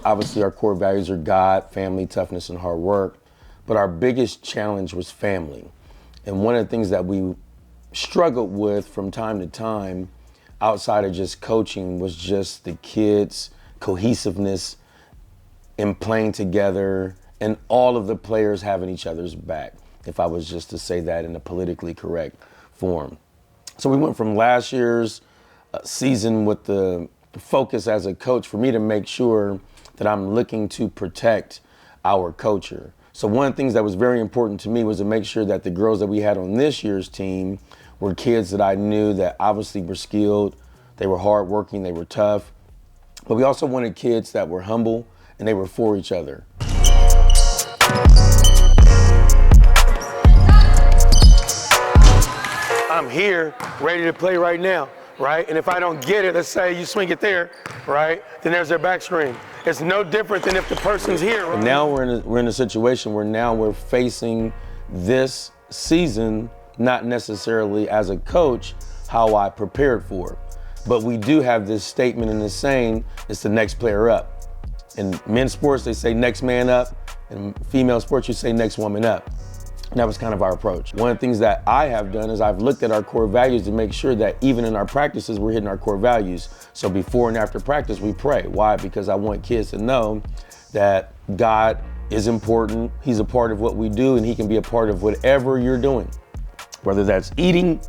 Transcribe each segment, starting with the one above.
Obviously, our core values are God, family, toughness, and hard work. But our biggest challenge was family. And one of the things that we struggled with from time to time outside of just coaching was just the kids' cohesiveness in playing together and all of the players having each other's back, if I was just to say that in a politically correct form. So we went from last year's season with the focus as a coach for me to make sure that I'm looking to protect our culture. So one of the things that was very important to me was to make sure that the girls that we had on this year's team were kids that I knew that obviously were skilled, they were hardworking, they were tough, but we also wanted kids that were humble and they were for each other. I'm here, ready to play right now, right? And if I don't get it, let's say you swing it there, right? Then there's their back screen. It's no different than if the person's here. Right? And now we're in a situation where now we're facing this season, not necessarily as a coach, how I prepared for it. But we do have this statement in the saying, it's the next player up. In men's sports, they say next man up. In female sports, you say next woman up. And that was kind of our approach. One of the things that I have done is I've looked at our core values to make sure that even in our practices, we're hitting our core values. So before and after practice, we pray. Why? Because I want kids to know that God is important. He's a part of what we do, and he can be a part of whatever you're doing, whether that's eating,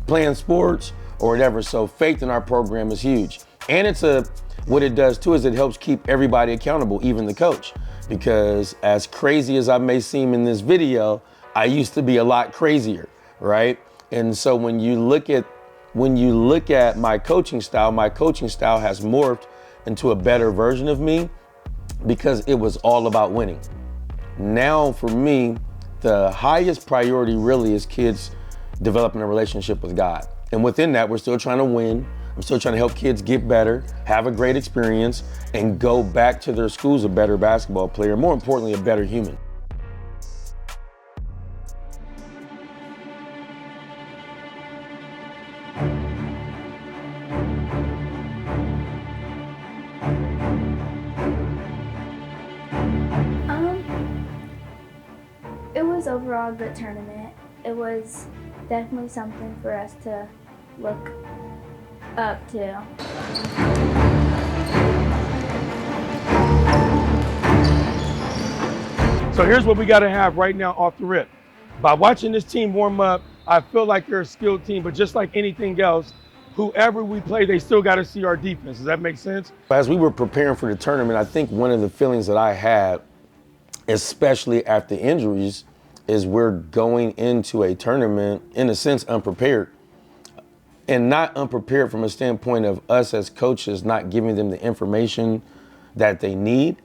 playing sports, or whatever. So faith in our program is huge. And what it does too is it helps keep everybody accountable, even the coach. Because as crazy as I may seem in this video, I used to be a lot crazier, right? And so when you look at my coaching style has morphed into a better version of me because it was all about winning. Now for me, the highest priority really is kids developing a relationship with God. And within that, we're still trying to win. I'm still trying to help kids get better, have a great experience, and go back to their schools a better basketball player, more importantly, a better human. It was overall a good tournament. It was definitely something for us to look up to. So here's what we got to have right now off the rip. By watching this team warm up, I feel like they're a skilled team, but just like anything else, whoever we play, they still got to see our defense. Does that make sense? As we were preparing for the tournament, I think one of the feelings that I had, especially after injuries, is we're going into a tournament, in a sense, unprepared. And not unprepared from a standpoint of us as coaches not giving them the information that they need.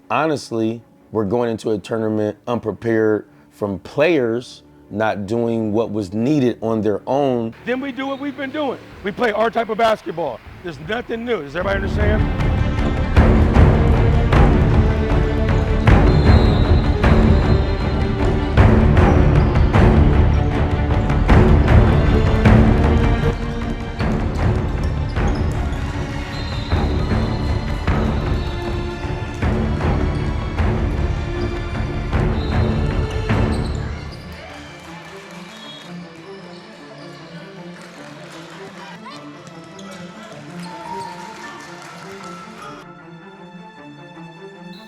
Honestly, we're going into a tournament unprepared from players not doing what was needed on their own. Then we do what we've been doing. We play our type of basketball. There's nothing new. Does everybody understand?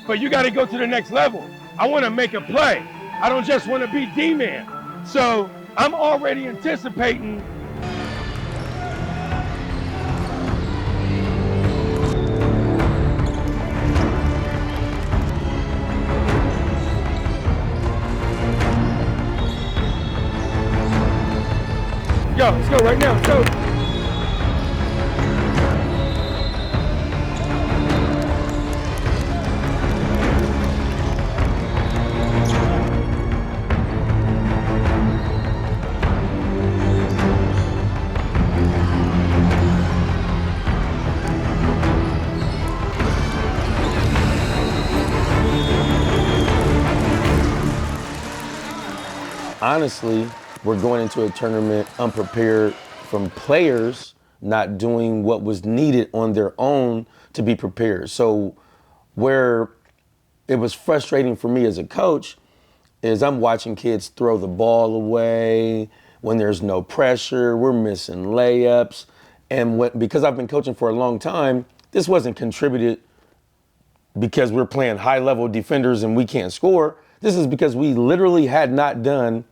But you got to go to the next level. I want to make a play. I don't just want to be D-man. So I'm already anticipating. Yo, let's go right now, let's go. Honestly, we're going into a tournament unprepared from players not doing what was needed on their own to be prepared. So where it was frustrating for me as a coach is I'm watching kids throw the ball away when there's no pressure, we're missing layups. And because I've been coaching for a long time, this wasn't contributed because we're playing high-level defenders and we can't score. This is because we literally had not done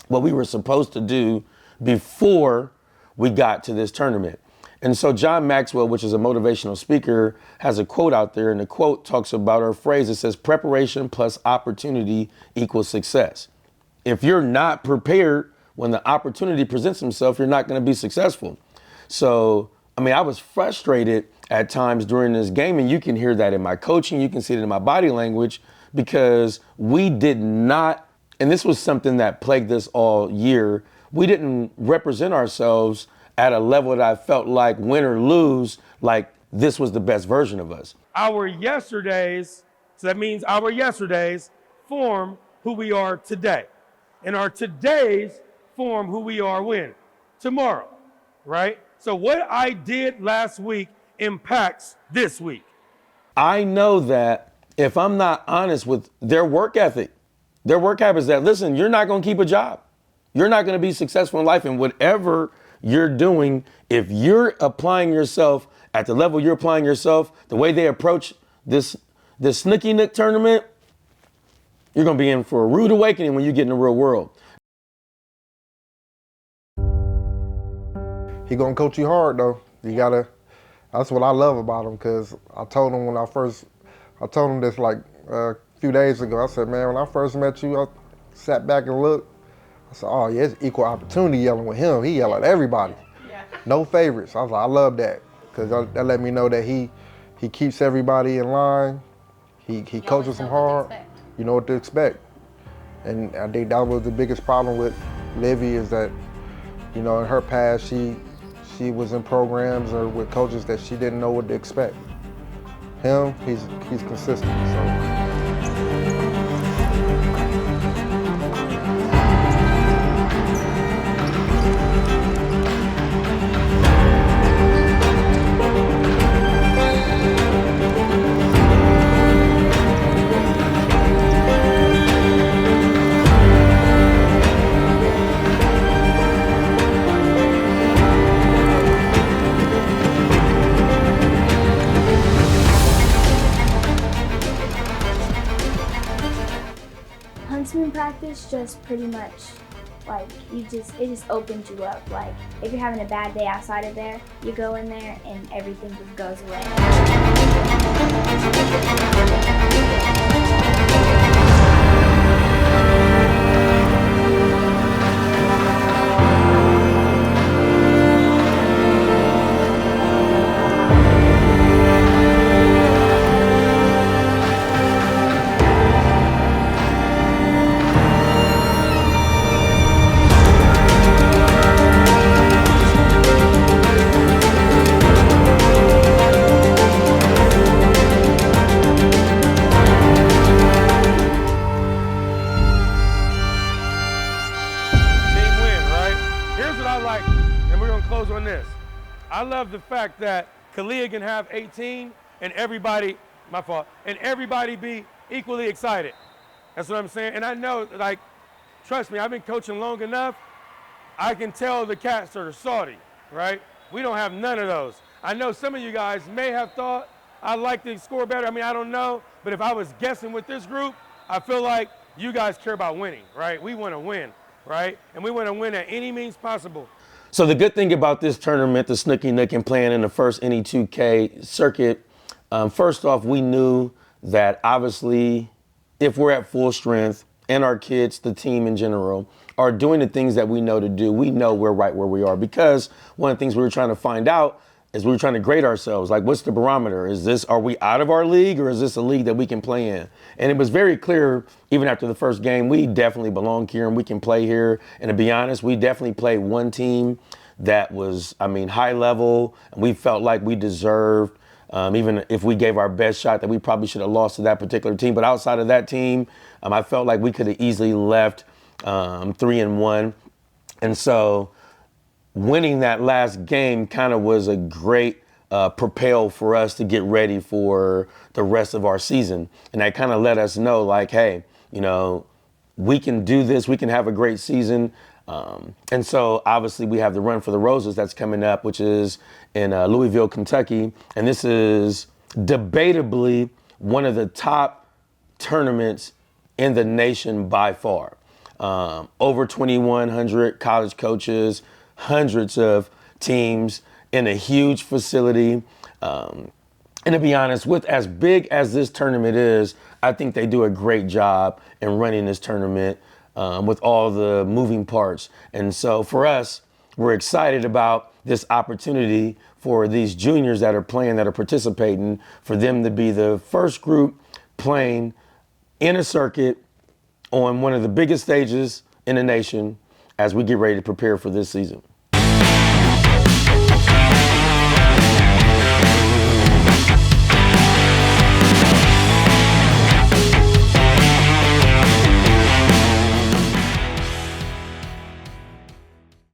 what we were supposed to do before we got to this tournament. And so John Maxwell, which is a motivational speaker, has a quote out there, and the quote talks about our phrase. It says, preparation plus opportunity equals success. If you're not prepared when the opportunity presents itself, you're not going to be successful. So, I mean, I was frustrated at times during this game, and you can hear that in my coaching, you can see it in my body language, because we did not, and this was something that plagued us all year, we didn't represent ourselves at a level that I felt like, win or lose, like this was the best version of us. Our yesterdays, so that means our yesterdays form who we are today. And our todays form who we are when? Tomorrow, right? So what I did last week impacts this week. I know that if I'm not honest with their work ethic, their work habits, that listen, you're not going to keep a job. You're not going to be successful in life, and whatever you're doing, if you're applying yourself at the level you're applying yourself, the way they approach this Snooky Nook tournament, you're going to be in for a rude awakening when you get in the real world. He gonna coach you hard though. You gotta. That's what I love about him, because I told him this like a few days ago. I said, man, when I first met you, I sat back and looked. I said, oh yeah, it's equal opportunity yelling with him. He yell at everybody. Yeah. No favorites. I was like, I love that, because that let me know that he keeps everybody in line. He coaches them hard. You know what to expect. And I think that was the biggest problem with Livy, is that, you know, in her past, she was in programs or with coaches that she didn't know what to expect. Him, he's consistent. So. Huntsman practice just pretty much, like, it just opens you up. Like, if you're having a bad day outside of there, you go in there and everything just goes away. On this, I love the fact that Kalia can have 18 and everybody, and everybody be equally excited. That's what I'm saying. And I know, like, trust me, I've been coaching long enough. I can tell the cats are salty, right? We don't have none of those. I know some of you guys may have thought I'd like to score better. I mean, I don't know, but if I was guessing with this group, I feel like you guys care about winning, right? We want to win, right? And we want to win at any means possible. So the good thing about this tournament, the Snooky Nook, and playing in the first NE2K circuit, first off, we knew that obviously if we're at full strength and our kids, the team in general, are doing the things that we know to do, we know we're right where we are. Because one of the things we were trying to find out is we were trying to grade ourselves. Like, what's the barometer? Are we out of our league, or is this a league that we can play in? And it was very clear, even after the first game, we definitely belong here and we can play here. And to be honest, we definitely played one team that was, I mean, high level, and we felt like we deserved, even if we gave our best shot, that we probably should have lost to that particular team. But outside of that team, I felt like we could have easily left 3-1. And so winning that last game kind of was a great propel for us to get ready for the rest of our season. And that kind of let us know, like, hey, you know, we can do this. We can have a great season. And so obviously we have the Run for the Roses that's coming up, which is in Louisville, Kentucky. And this is debatably one of the top tournaments in the nation by far. Over 2,100 college coaches, hundreds of teams in a huge facility. And to be honest, with as big as this tournament is, I think they do a great job in running this tournament with all the moving parts. And so for us, we're excited about this opportunity for these juniors that are playing, that are participating, for them to be the first group playing in a circuit on one of the biggest stages in the nation as we get ready to prepare for this season.